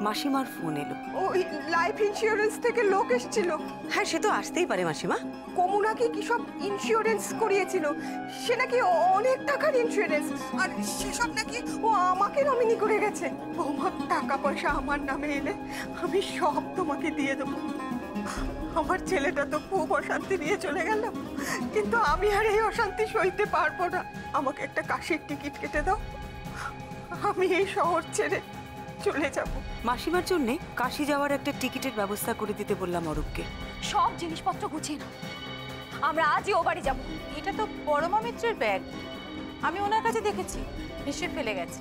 মাসিমার ফোন এলো। ওই লাইফ ইন্স্যুরেন্স থেকে লোক এসেছিল। হ্যাঁ, সে তো আসতেই পারে মাসিমা। কমু নাকি কি সব ইন্স্যুরেন্স করিয়েছিল, সে নাকি অনেক টাকার ইন্স্যুরেন্স, আর সেসব নাকি ও আমাকে নমিনি করে গেছে। তোমার টাকা পয়সা আমার নামে এলে আমি সব তোমাকে দিয়ে দেবো। আমার ছেলেটা তো খুব অশান্তি নিয়ে চলে গেল, কিন্তু আমি আর এই অশান্তি সইতে পারবো না। আমাকে একটা কাশির টিকিট কেটে দাও, আমি এই শহর ছেড়ে চলে যাব। মাসিমার জন্য কাশি যাওয়ার একটা টিকিটের ব্যবস্থা করে দিতে বললাম অরূপকে। সব জিনিসপত্র গুছিয়ে নাও, আমরা আজই ও বাড়ি যাব। এটা তো পরমা মিত্রের ব্যাগ, আমি ওনার কাছে দেখেছি, নিশ্চয়ই ফেলে গেছে।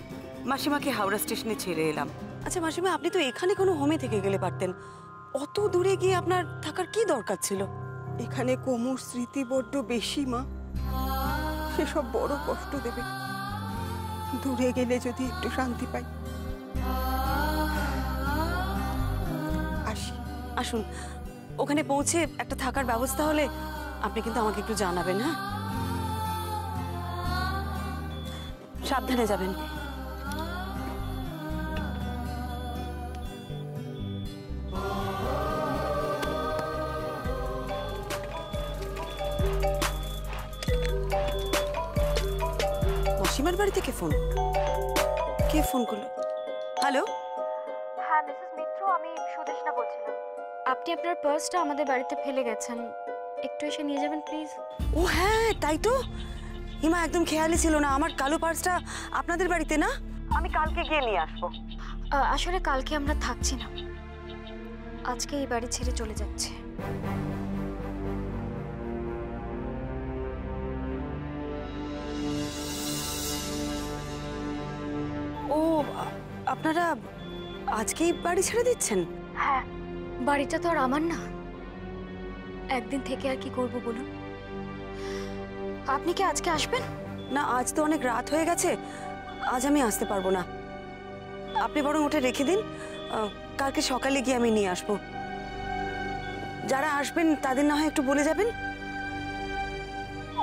মাসিমাকে হাওড়া স্টেশনে ছেড়ে এলাম। আচ্ছা মাসিমা, আপনি তো এখানে কোনো হোমে থেকে গেলে পারতেন, অত দূরে গিয়ে আপনার থাকার কি দরকার ছিল? এখানে কমুর স্মৃতি বড্ড বেশি মা, সেসব বড় কষ্ট দেবে। দূরে গেলে যদি একটু শান্তি পাই। আসি। আসুন, ওখানে পৌঁছে একটা থাকার ব্যবস্থা হলে আপনি কিন্তু আমাকে একটু জানাবেন। হ্যাঁ, সাবধানে যাবেন। মাসিমার বাড়ি থেকে ফোন? কে ফোন করলো? হ্যালো। হ্যাঁ মিসেস মিত্র, আমি সুদেশনা বলছিলাম। আপনি আপনার পার্সটা আমাদের বাড়িতে ফেলে গেছেন, একটু এসে নিয়ে যাবেন প্লিজ। ও হ্যাঁ, তাই তো। হিমা একদম খেয়ালই ছিল না আমার কালো পার্সটা আপনাদের বাড়িতে না। আমি কালকে গিয়ে নিয়ে আসবো। আসলে কালকে আমরা থাকছি না, আজকে এই বাড়ি ছেড়ে চলে যাচ্ছে। ও, আপনারা আজকেই বাড়ি ছেড়ে দিচ্ছেন? হ্যাঁ, বাড়িটা তো আর আমার না, একদিন থেকে আর কি করব বলুন। আপনি কি আজকে আসবেন? না, আজ তো অনেক রাত হয়ে গেছে, আজ আমি আসতে পারবো না। আপনি বরং ওটা রেখে দিন, কালকে সকালে গিয়ে আমি নিয়ে আসবো। যারা আসবেন তাদের না হয় একটু বলে যাবেন।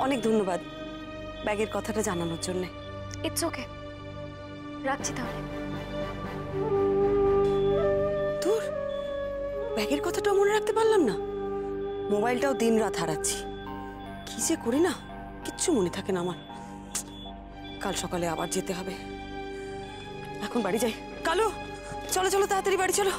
অনেক ধন্যবাদ ব্যাগের কথাটা জানানোর জন্য। ইটস ওকে, রাখছি তাহলে। তোর ব্যাগের কথাটাও মনে রাখতে পারলাম না, মোবাইলটাও দিন রাত হারাচ্ছি। কি যে করি না, কিচ্ছু মনে থাকে না আমার। কাল সকালে আবার যেতে হবে। এখন বাড়ি যাই। কালু, চলো চলো তাড়াতাড়ি বাড়ি চলো।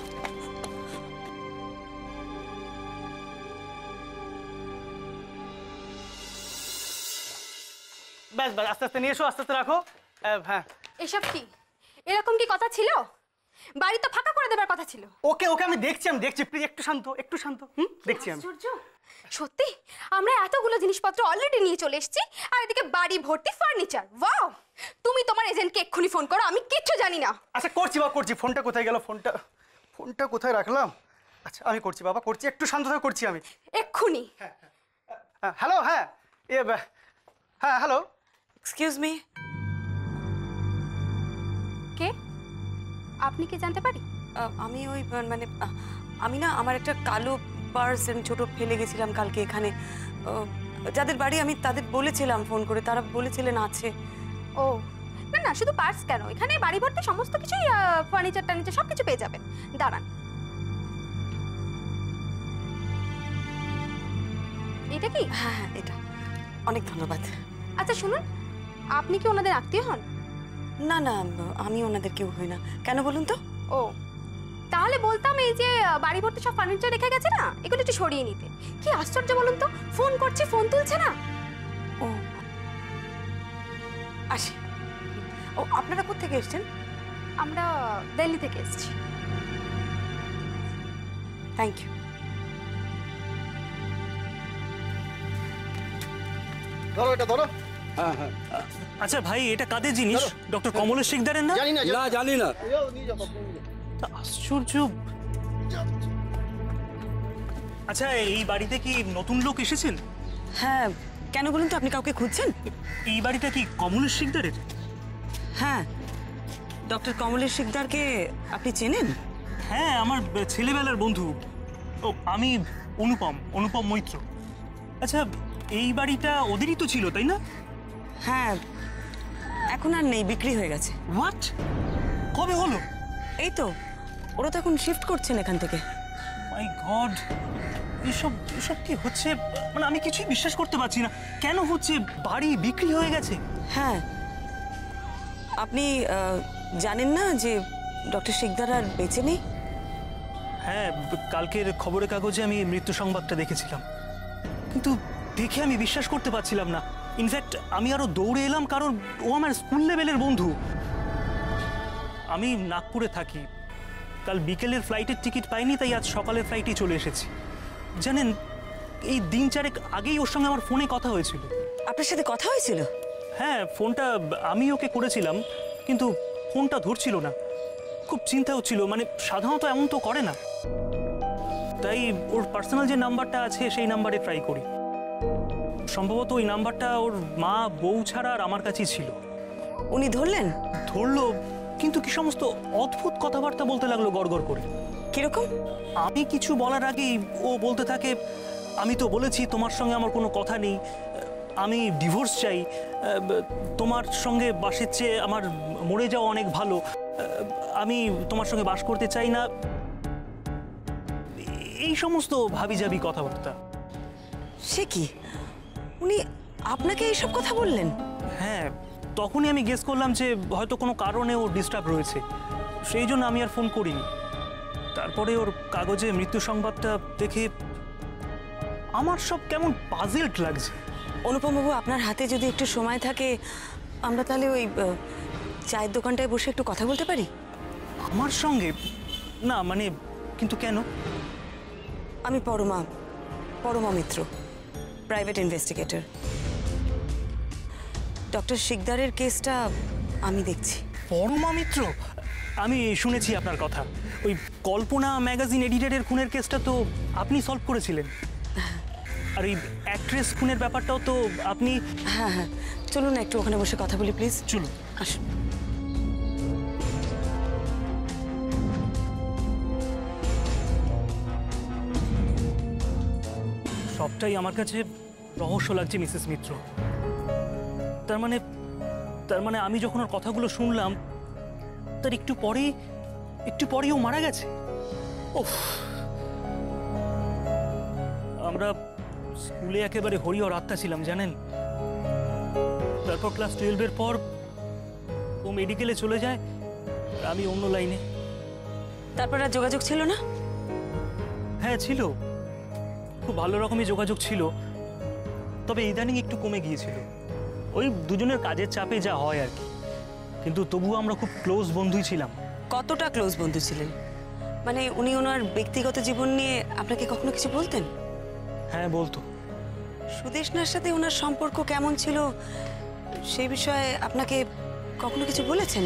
ব্যাস ব্যাস, আস্তে আস্তে নিয়ে এসো, আস্তে আস্তে রাখো। হ্যাঁ, এসব কি, এরকম কি কথা ছিল? বাড়ি তো ফাঁকা করে দেবার কথা ছিল। ওকে ওকে, আমি দেখছি প্লিজ, একটু শান্ত, একটু শান্ত। দেখছি আমি। সত্যি আমরা এতগুলো জিনিসপত্র অলরেডি নিয়ে চলে এসেছি, আর এদিকে বাড়ি ভর্তি ফার্নিচার। ওয়াও, তুমি তোমার এজেন্টকে এক্ষুনি ফোন করো, আমি কিচ্ছু জানি না। আচ্ছা করছি বাবা, করছি। ফোনটা কোথায় গেল? ফোনটা কোথায় রাখলাম? আচ্ছা আমি করছি বাবা, করছি, একটু শান্ত হয়ে করছি আমি এক্ষুনি। হ্যালো, হ্যাঁ হ্যাঁ হ্যালো। Excuse me. কে আপনি? কি জানতে পারি? আমি ওই মানে আমি না, আমার একটা কালো পার্স ছোট ফেলে গেছিলাম কালকে এখানে। যাদের বাড়ি আমি তাদের বলেছিলাম ফোন করে, তারা বলেছিলেন আছে। ও না না, শুধু পার্স কেন, এখানে বাড়ি ভর্তি সমস্ত কিছুই, ফার্নিচার টার্নিচার সব কিছু পেয়ে যাবেন। দাঁড়ান, এটা কি? হ্যাঁ হ্যাঁ, এটা। অনেক ধন্যবাদ। আচ্ছা শুনুন, আপনি কি ওনাদের আত্মীয় হন? না না, আমি ওনাদের কেউ হই না। কেন বলুন তো? ও, তাহলে বলতাম এই যে বাড়ি ভর্তি সব ফার্নিচার রেখে গেছে না, এগুলো একটু সরিয়ে নিতে। কি আশ্চর্য বলুন তো, ফোন করছি ফোন তুলছে না। ও আসি। ও, আপনারা কোত্থেকে এসছেন? আমরা দিল্লি থেকে এসেছি। Thank you. ধরো এটা, ধরো। হ্যাঁ হ্যাঁ, আচ্ছা ভাই, এটা কাদের জিনিস? ডক্টর কমলেশ শিকদারের না? জানি না, না জানি না। নিয়ে যাও বাপু, নিয়ে যাও। আশ্চর্য। আচ্ছা, এই বাড়িতে কি নতুন লোক এসেছেন? হ্যাঁ, কেন বলুন তো? আপনি কাউকে খুঁজছেন? এই বাড়িটা কি কমলেশ শিকদারের? হ্যাঁ, ডক্টর কমলেশ শিকদারকে আপনি চেনেন? হ্যাঁ, আমার ছেলেবেলার বন্ধু। ও, আমি অনুপম মৈত্র। আচ্ছা, এই বাড়িটা ওদেরই তো ছিল, তাই না? হ্যাঁ, এখন আর নেই, বিক্রি হয়ে গেছে। হোয়াট? কবে হলো? এই তো, ওরা তো এখন শিফট করছেন এখান থেকে। মাই গড, এসব এসব কি হচ্ছে? মানে আমি কিছুই বিশ্বাস করতে পারছি না। কেন হচ্ছে? বাড়ি বিক্রি হয়ে গেছে? হ্যাঁ, আপনি জানেন না যে ডক্টর শিকদার আর বেঁচে নেই? হ্যাঁ, কালকের খবরের কাগজে আমি মৃত্যু সংবাদটা দেখেছিলাম, কিন্তু দেখে আমি বিশ্বাস করতে পারছিলাম না। ইনফ্যাক্ট আমি আরো দৌড়ে এলাম, কারণ ও আমার স্কুল লেভেলের বন্ধু। আমি নাগপুরে থাকি, কাল বিকেলের ফ্লাইটের টিকিট পাইনি, তাই আজ সকালের ফ্লাইটেই চলে এসেছি। জানেন, এই দিন চারেক আগেই ওর সঙ্গে আমার ফোনে কথা হয়েছিল। আপনার সাথে কথা হয়েছিল? হ্যাঁ, ফোনটা আমি ওকে করেছিলাম, কিন্তু ফোনটা ধরছিল না। খুব চিন্তা হচ্ছিল, মানে সাধারণত এমন তো করে না। তাই ওর পার্সোনাল যে নাম্বারটা আছে সেই নাম্বারে ট্রাই করি। সম্ভবত ওই নাম্বারটা ওর মা, বউ ছাড়া আর আমার কাছেই ছিল। উনি ধরলেন? ধরলো, কিন্তু কি সমস্ত অদ্ভুত কথাবার্তা বলতে লাগলো গড়গড় করে। কিরকম? আমি কিছু বলার আগেই ও বলতে থাকে, আমি তো বলেছি তোমার সঙ্গে আমার কোনো কথা নেই, আমি ডিভোর্স চাই, তোমার সঙ্গে বাসের চেয়ে আমার মরে যাওয়া অনেক ভালো, আমি তোমার সঙ্গে বাস করতে চাই না, এই সমস্ত ভাবিজাবি কথাবার্তা। সে কি, উনি আপনাকে এইসব কথা বললেন? হ্যাঁ, তখনই আমি গেস করলাম যে হয়তো কোনো কারণে ও ডিস্টার্ব রয়েছে, সেই জন্য আমি আর ফোন করিনি। তারপরে ওর কাগজে মৃত্যু সংবাদটা দেখে আমার সব কেমন পাজেলড লাগছে। অনুপম বাবু, আপনার হাতে যদি একটু সময় থাকে, আমরা তাহলে ওই চায়ের দোকানটায় বসে একটু কথা বলতে পারি? আমার সঙ্গে? না মানে, কিন্তু কেন? আমি পরমা মিত্র, প্রাইভেট ইনভেস্টিগেটর। ডক্টর শিকদারের কেসটা আমি দেখছি। পরমা মিত্র? আমি শুনেছি আপনার কথা। ওই কল্পনা ম্যাগাজিন এডিটরের খুনের কেসটা তো আপনি সলভ করেছিলেন, আর এই অ্যাক্ট্রেস খুনের ব্যাপারটাও তো আপনি। হ্যাঁ হ্যাঁ, চলুন না একটু ওখানে বসে কথা বলি প্লিজ। চলুন, আসুন। সবটাই আমার কাছে রহস্য লাগছে মিসেস মিত্র। তার মানে আমি যখন ওর কথাগুলো শুনলাম, তার একটু পরেই ও মারা গেছে। ওফ, আমরা স্কুলে একেবারে হরি ওর আত্মা ছিলাম জানেন। তারপর ক্লাস 12-এর পর ও মেডিকেলে চলে যায়, আর আমি অন্য লাইনে। তারপর আর যোগাযোগ ছিল না? হ্যাঁ ছিল, খুব ভালো রকমই যোগাযোগ ছিল, তবে ইদানিং একটু কমে গিয়েছিল। ওই দুজনের কাজের চাপে যা হয় আর কি, কিন্তু তবুও আমরা খুব ক্লোজ বন্ধুই ছিলাম। কতটা ক্লোজ বন্ধু ছিলেন? মানে উনি ওনার ব্যক্তিগত জীবন নিয়ে আপনাকে কখনো কিছু বলতেন? হ্যাঁ বলতো। সুদেষ্ণার সাথে ওনার সম্পর্ক কেমন ছিল সেই বিষয়ে আপনাকে কখনো কিছু বলেছেন?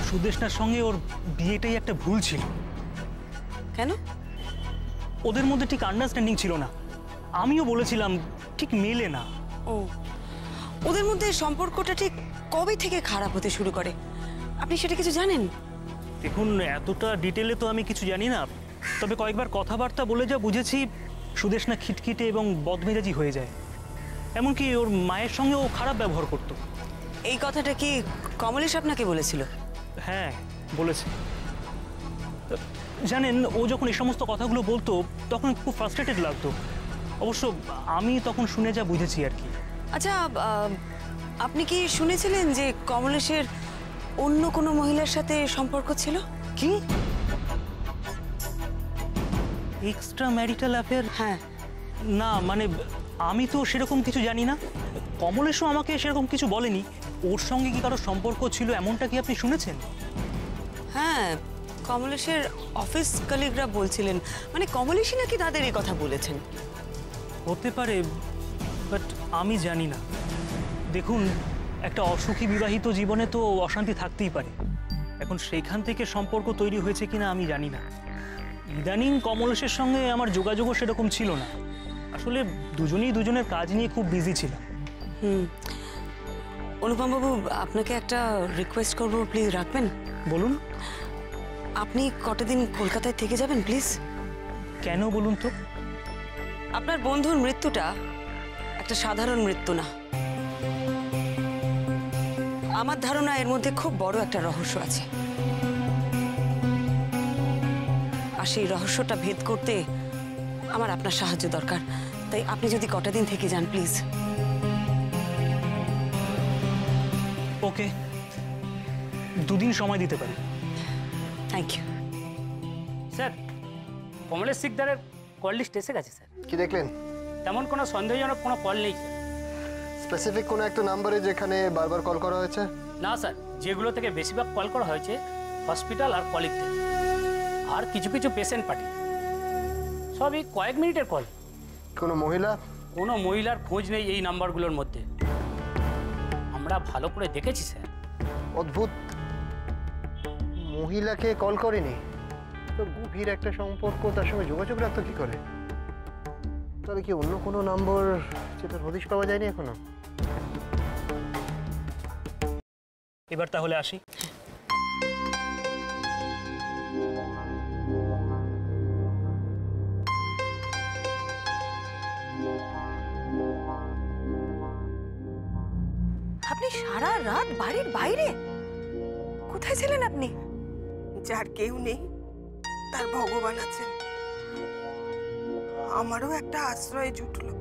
সুদেষ্ণার সঙ্গে ওর বিয়েটাই একটা ভুল ছিল। কেন? ওদের মধ্যে ঠিক আন্ডারস্ট্যান্ডিং ছিল না। আমিও বলেছিলাম ঠিক মেলে না। ও, ওদের মধ্যে সম্পর্কটা ঠিক কবে থেকে খারাপ হতে শুরু করে আপনি সেটা কিছু জানেন? দেখুন, এতটা ডিটেলে তো আমি কিছু জানি না, তবে কয়েকবার কথাবার্তা বলে যা বুঝেছি, সুদেষ্ণা খিটখিটে এবং বদমেজাজি হয়ে যায়। এমনকি ওর মায়ের সঙ্গেও খারাপ ব্যবহার করতো। এই কথাটা কি কমলেশ আপনাকে বলেছিল? হ্যাঁ বলেছে। জানেন, ও যখন এই সমস্ত কথাগুলো বলতো তখন খুব ফ্রাস্ট্রেটেড লাগতো। অবশ্য আমি তখন শুনে যা বুঝেছি আর কি। আচ্ছা, আপনি কি শুনেছিলেন যে কমলেশের অন্য কোনো মহিলার সাথে সম্পর্ক ছিল? কি? Extra marital affair? হ্যাঁ। না মানে, আমি তো সেরকম কিছু জানি না। কমলেশও আমাকে সেরকম কিছু বলেনি। ওর সঙ্গে কি কারো সম্পর্ক ছিল এমনটা কি আপনি শুনেছেন? হ্যাঁ, কমলেশের অফিস কলিগরা বলছিলেন, মানে কমলেশই নাকি তাদের এই কথা বলেছেন। হতে পারে, বাট আমি জানি না। দেখুন, একটা অসুখী বিবাহিত জীবনে তো অশান্তি থাকতেই পারে। এখন সেইখান থেকে সম্পর্ক তৈরি হয়েছে কিনা আমি জানি না। ইদানিং কমলেশের সঙ্গে আমার যোগাযোগও সেরকম ছিল না। আসলে দুজনেই দুজনের কাজ নিয়ে খুব বিজি ছিলাম। অনুপম বাবু, আপনাকে একটা রিকোয়েস্ট করবো, প্লিজ রাখবেন? বলুন। আপনি কটা দিন কলকাতায় থেকে যাবেন প্লিজ? কেন বলুন তো? আপনার বন্ধুর মৃত্যুটা একটা সাধারণ মৃত্যু না। আমার ধারণা এর মধ্যে খুব বড় একটা রহস্য আছে, আর সেই রহস্যটা ভেদ করতে আমার আপনার সাহায্য দরকার। তাই আপনি যদি কটা দিন থেকে যান প্লিজ। ওকে, 2 দিন সময় দিতে পারি। Thank you. স্যার, কমলেশ শিকদারের কল লিস্ট এসে গেছে স্যার। কি দেখলেন? তেমন কোনো সন্দেহজনক কোনো কল নেই স্যার। স্পেসিফিক কোনো একটা নাম্বারে যেখানে বারবার কল করা হয়েছে? না স্যার, যেগুলো থেকে বেশিরভাগ কল করা হয়েছে হসপিটাল আর কলিগদের, আর কিছু কিছু পেশেন্ট পার্টি, সবই কয়েক মিনিটের কল। কোনো মহিলা? কোনো মহিলার খোঁজ নেই এই নাম্বারগুলোর মধ্যে। আমরা ভালো করে দেখেছি স্যার। অদ্ভুত, মহিলাকে কল করেনি তো গভীর একটা সম্পর্ক তার সঙ্গে যোগাযোগ রাখতো কি করে? তাহলে কি অন্য কোনো নম্বর যেটার হদিশ পাওয়া যায়নি এখনো? এবার তাহলে আসি। আপনি সারা রাত বাড়ির বাইরে কোথায় ছিলেন আপনি? যার কেউ নেই তার ভগবান আছেন, আমারও একটা আশ্রয় জুটলো।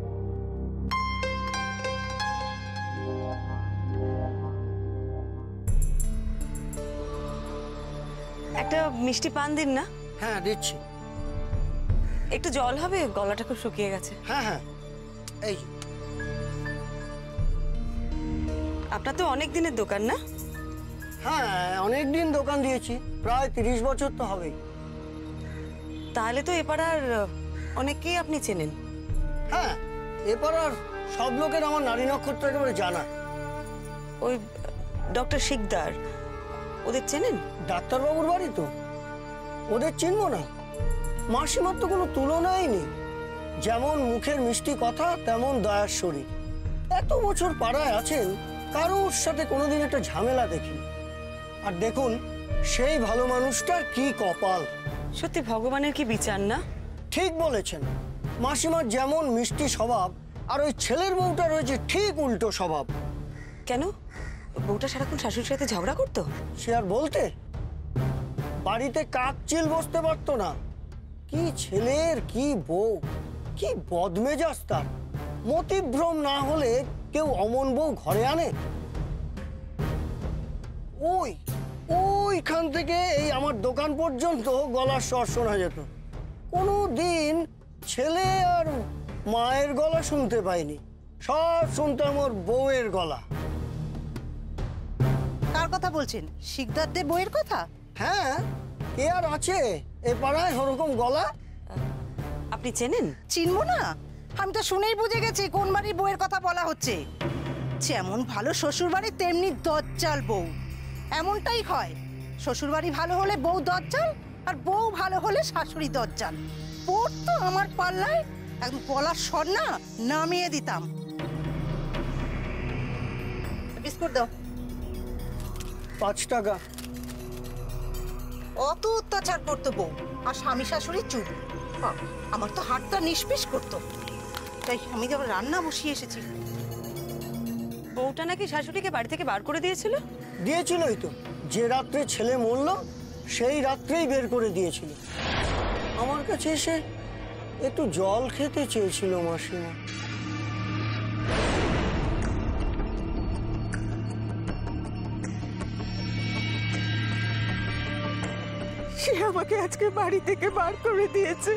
একটা মিষ্টি পান দিন না। হ্যাঁ দিচ্ছি। একটু জল হবে, গলাটা খুব শুকিয়ে গেছে। হ্যাঁ হ্যাঁ, এই যে। আপনার তো অনেক দিনের দোকান না? হ্যাঁ, অনেক দিন দোকান দিয়েছি, প্রায় 30 বছর তো হবেই। তাহলে তো এপাড়ার অনেককেই আপনি চেনেন। হ্যাঁ, এরপর আর সব লোকের আমার নারী নক্ষত্র একেবারে জানা। ওই ডক্টর শিকদার, ওদের চেনেন? ডাক্তারবাবুর বাড়ি তো, ওদের চিনবো না? মাসিমার তো কোনো তুলনাই নেই। যেমন মুখের মিষ্টি কথা, তেমন দয়ার শরীর। এত বছর পাড়ায় আছেন, কারোর সাথে কোনোদিন একটা ঝামেলা দেখিনি। আর দেখুন, সেই ভালো মানুষটার কি কপাল। সত্যি ভগবানের কি বিচার না? ঠিক বলেছেন, মাসিমার যেমন মিষ্টি স্বভাব, আর ওই ছেলের বউটা রয়েছে ঠিক উল্টো স্বভাব। কেন? বউটা সারাক্ষণ শাশুড়ির সাথে ঝগড়া করতো? সে আর বলতে, বাড়িতে কাকচিল বসতে পারতো না। কি ছেলের, কি বউ, কি বদমেজাজ তার। মতিভ্রম না হলে কেউ অমন বউ ঘরে আনে? ওইখান থেকে এই আমার দোকান পর্যন্ত গলার স্বর শোনা যেত। কোনো দিন ছেলে আর মায়ের গলা শুনতে পাইনি, সব শুনতাম ওর বউয়ের গলা। কার কথা বলছেন? শিকদারদের বইয়ের কথা? হ্যাঁ, কে আর আছে এ পাড়ায় ওরকম গলা? আপনি চেনেন? চিনবো না? আমি তো শুনেই বুঝে গেছি কোন বাড়ির বইয়ের কথা বলা হচ্ছে। যেমন ভালো শ্বশুর বাড়ি, তেমনি দজ্জাল বউ। এমনটাই হয়, শ্বশুর বাড়ি ভালো হলে বউ দজ্জাল, আর বউ ভালো হলে শাশুড়ি দজ্জাল। পড়তো আমার পাল্লায়, একদম গলার স্বর না নামিয়ে দিতাম। বিস্কুট দাও। 5 টাকা। অত অত্যাচার করতো বউ, আর স্বামী শাশুড়ি চুপ। আমার তো হাতটা নিষ্পিস করতো, তাই আমি তো আবার রান্না বসিয়ে এসেছি। বউটা নাকি শাশুড়িকে বাড়ি থেকে বার করে দিয়েছিল? দিয়েছিলই তো, যে রাত্রে ছেলে মরল সেই রাত্রেই বের করে দিয়েছিল। আমার কাছে এসে একটু জল খেতে চেয়েছিল মাসিমা। সে আমাকে আজকে বাড়ি থেকে বার করে দিয়েছে,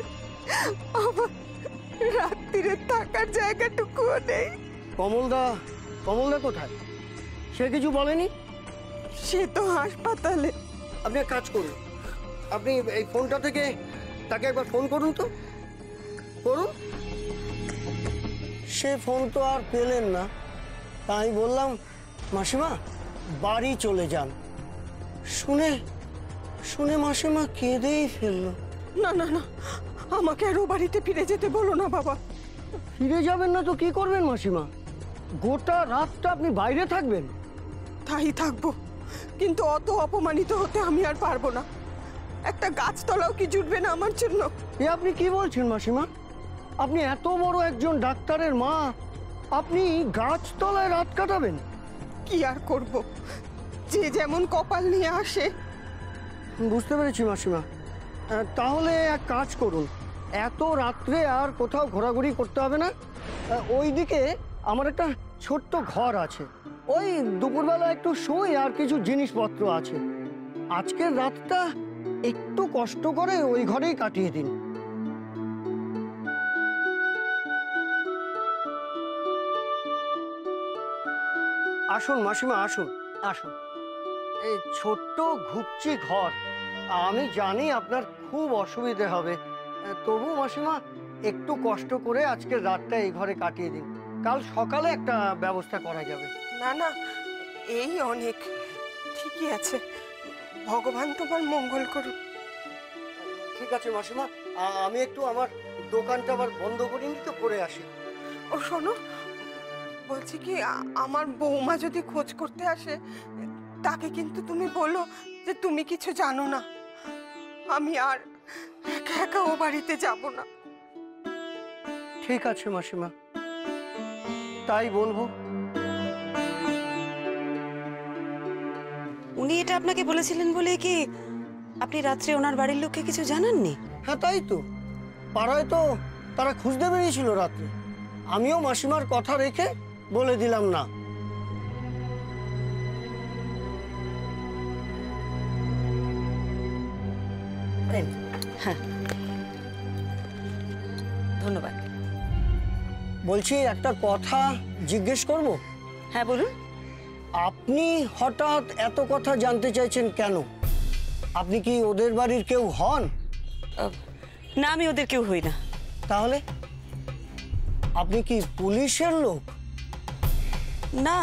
আমার রাত্রিরে থাকার জায়গাটুকুও নেই। কমলদা কোথায়? সে কিছু বলেনি? সে তো হাসপাতালে। আপনি এক কাজ করুন, আপনি এই ফোনটা থেকে তাকে একবার ফোন করুন তো, করুন। সে ফোন তো আর পেলেন না, তাই বললাম মাসিমা বাড়ি চলে যান। শুনে মাসিমা কেঁদেই ফেললো। না না না, আমাকে আর ও বাড়িতে ফিরে যেতে বলো না বাবা। ফিরে যাবেন না তো কি করবেন মাসিমা? গোটা রাতটা আপনি বাইরে থাকবেন? তাই থাকবো, কিন্তু অত অপমানিত হতে আমি আর পারবো না। একটা গাছতলাও কি জুটবে না আমার জন্য? এ আপনি কি বলছেন মাসিমা? আপনি এত বড় একজন ডাক্তারের মা, আপনি গাছতলায় রাত কাটাবেন? কি আর করব, যে যেমন কপাল নিয়ে আসে। বুঝতে পেরেছি মাসিমা। তাহলে এক কাজ করুন, এত রাত্রে আর কোথাও ঘোরাঘুরি করতে হবে না। ওইদিকে আমার একটা ছোট্ট ঘর আছে, ওই দুপুরবেলা একটু শুই আর কিছু জিনিসপত্র আছে। আজকের রাতটা একটু কষ্ট করে ওই ঘরেই কাটিয়ে দিন। আসুন মাসিমা, আসুন আসুন। এই ছোট্ট ঘুপচি ঘর, আমি জানি আপনার খুব অসুবিধে হবে, তবু মাসিমা একটু কষ্ট করে আজকের রাতটা এই ঘরে কাটিয়ে দিন, কাল সকালে একটা ব্যবস্থা করা যাবে। না না, এই অনেক, ঠিকই আছে, ভগবান তোমার মঙ্গল করুন। ঠিক আছে মাসিমা, আমি একটু আমার দোকানটা আবার বন্ধ করিনি তো, করে আসি। ও শোনো, বলছি কি, আমার বৌমা যদি খোঁজ করতে আসে, তাকে কিন্তু তুমি বলো যে তুমি কিছু জানো না, আমি আর একা একা ও বাড়িতে যাব না। ঠিক আছে মাসিমা, তাই বলবো। উনি এটা আপনাকে বলেছিলেন বলে কি আপনি রাত্রে ওনার বাড়ির লোককে কিছু জানাননি? হ্যাঁ তাই তো, পাড়ায় তো তারা খুঁজতে বেরিয়েছিল রাত্রে, আমিও মাসিমার কথা রেখে বলে দিলাম না। হ্যাঁ, ধন্যবাদ। বলছি একটা কথা জিজ্ঞেস করব? হ্যাঁ বলুন। আপনি হঠাৎ এত কথা জানতে চাইছেন কেন? আপনি কি ওদের বাড়ির কেউ হন? না, আমি ওদের কেউ হই না। তাহলে আপনি কি পুলিশের লোক? না,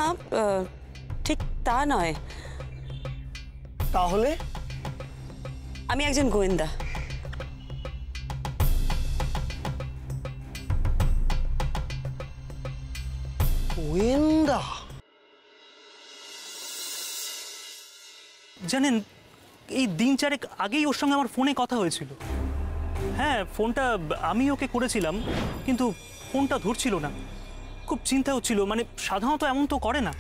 ঠিক তা নয়। তাহলে? আমি একজন গোয়েন্দা। গোয়েন্দা? জানেন, এই দিন চারেক আগেই ওর সঙ্গে আমার ফোনে কথা হয়েছিল। হ্যাঁ, ফোনটা আমি ওকে করেছিলাম, কিন্তু ফোনটা ধরছিল না। খুব চিন্তা হচ্ছিল, মানে সাধারণত এমন তো করে না।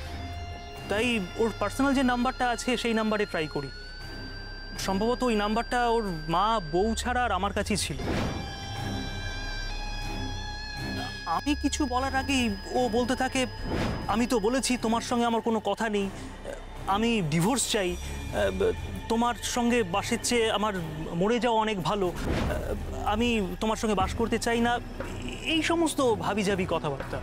তাই ওর পার্সোনাল যে নাম্বারটা আছে সেই নাম্বারে ট্রাই করি। সম্ভবত ওই নাম্বারটা ওর মা, বউ ছাড়া আর আমার কাছেই ছিল। আমি কিছু বলার আগেই ও বলতে থাকে, আমি তো বলেছি তোমার সঙ্গে আমার কোনো কথা নেই, আমি ডিভোর্স চাই, তোমার সঙ্গে বাসের চেয়ে আমার মরে যাওয়া অনেক ভালো, আমি তোমার সঙ্গে বাস করতে চাই না, এই সমস্ত ভাবিজাবি কথাবার্তা।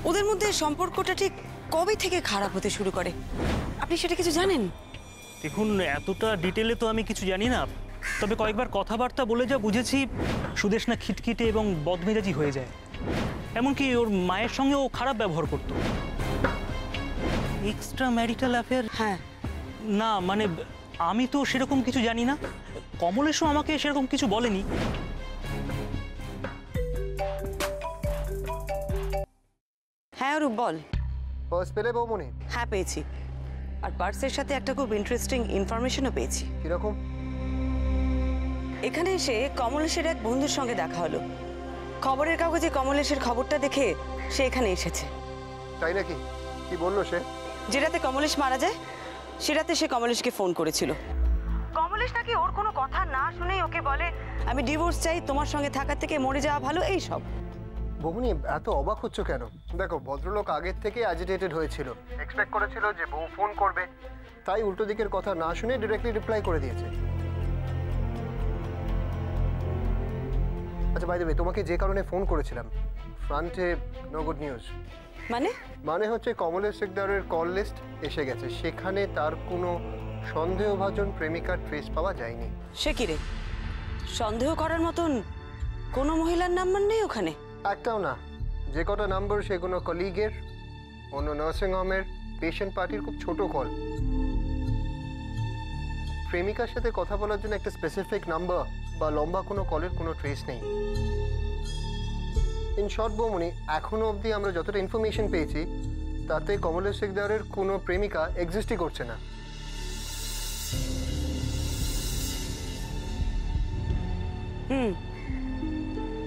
ওদের মধ্যে সম্পর্কটা ঠিক কবে থেকে খারাপ হতে শুরু করে, আপনি সেটা কিছু জানেন? দেখুন, এতটা ডিটেলে তো আমি কিছু জানি না, তবে কয়েকবার কথাবার্তা বলে যা বুঝেছি, সুদেষ্ণা খিটখিটে এবং বদমেজাজি হয়ে যায়। এমনকি ওর মায়ের সঙ্গে ও খারাপ ব্যবহার করত। Extra marital affair? হ্যাঁ। না, মানে আমি তো সেরকম কিছু জানি না, কমলেশও আমাকে সেরকম কিছু বলেনি। হ্যাঁ অরূপ, বল। পার্স পেলে বৌমনি? হ্যাঁ পেয়েছি, আর পার্সের সাথে একটা খুব ইন্টারেস্টিং ইনফরমেশনও পেয়েছি। কিরকম? এখানে এসে কমলেশের এক বন্ধুর সঙ্গে দেখা হলো। খবরের কাগজে কমলেশের খবরটা দেখে সে এখানে এসেছে। তাই নাকি? কি বললো সে? যে রাতে কমলেশ মারা যায় সে রাতে সে কমলেশকে ফোন করেছিল। কমলেশ নাকি ওর কোনো কথা না শুনেই ওকে বলে, আমি ডিভোর্স চাই, তোমার সঙ্গে থাকার থেকে মরে যাওয়া ভালো, এই সব। বৌমনি এত অবাক হচ্ছ কেন? দেখো, ভদ্রলোক আগের থেকে অ্যাজিটেটেড হয়েছিল, এক্সপেক্ট করেছিল যে বউ ফোন করবে, তাই উল্টো দিকের কথা না শুনে ডিরেক্টলি রিপ্লাই করে দিয়েছে। আচ্ছা, বাই দ্য ওয়ে, তোমাকে যে কারণে ফোন করেছিলাম, ফ্রন্টে নো গুড নিউজ। মানে হচ্ছে কমলেশ সিকদারের কল লিস্ট এসে গেছে, সেখানে তার কোনো সন্দেহভাজন প্রেমিকার ট্রেস পাওয়া যায়নি। সে কি রে, সন্দেহ করার মতন কোনো মহিলার নাম্বার নেই ওখানে? একটাও না। যে কটা নাম্বার সেগুলো কলিগের, অন্য নার্সিং হোমের, পেশেন্ট পার্টির খুব ছোট কল। প্রেমিকার সাথে কথা বলার জন্য একটা স্পেসিফিক নাম্বার বা লম্বা কোনো কলের কোনো ট্রেস নেই। ইন শর্ট বৌমনি, এখনো অবধি আমরা যতটা ইনফরমেশন পেয়েছি তাতে কমলেশ সিকদারের কোনো প্রেমিকা এক্সিস্টই করছে না।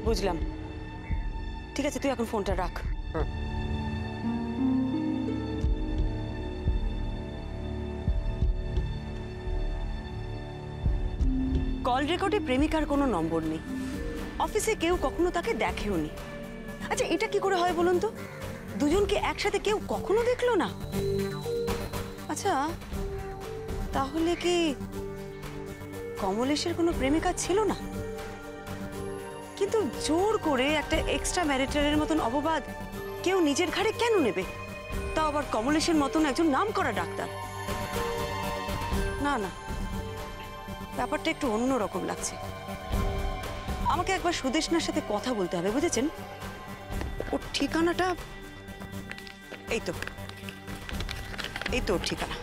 বুঝলাম। ঠিক আছে, তুই এখন ফোনটা রাখ। কল রেকর্ডে প্রেমিকার কোনো নম্বর নেই, অফিসে কেউ কখনো তাকে দেখেও নি। আচ্ছা, এটা কি করে হয় বলুন তো? দুজনকে একসাথে কেউ কখনো দেখলো না। আচ্ছা, তাহলে কি কমলেশের কোনো প্রেমিকা ছিল না? কিন্তু জোর করে একটা এক্সট্রা ম্যারিটালের মতন অপবাদ কেউ নিজের ঘাড়ে কেন নেবে? তাও আবার কমলেশের মতন একজন নামকরা ডাক্তার। না না, ব্যাপারটা একটু অন্যরকম লাগছে। আমাকে একবার সুদেষ্ণার সাথে কথা বলতে হবে, বুঝেছেন? ওর ঠিকানাটা এই তো ওর ঠিকানা।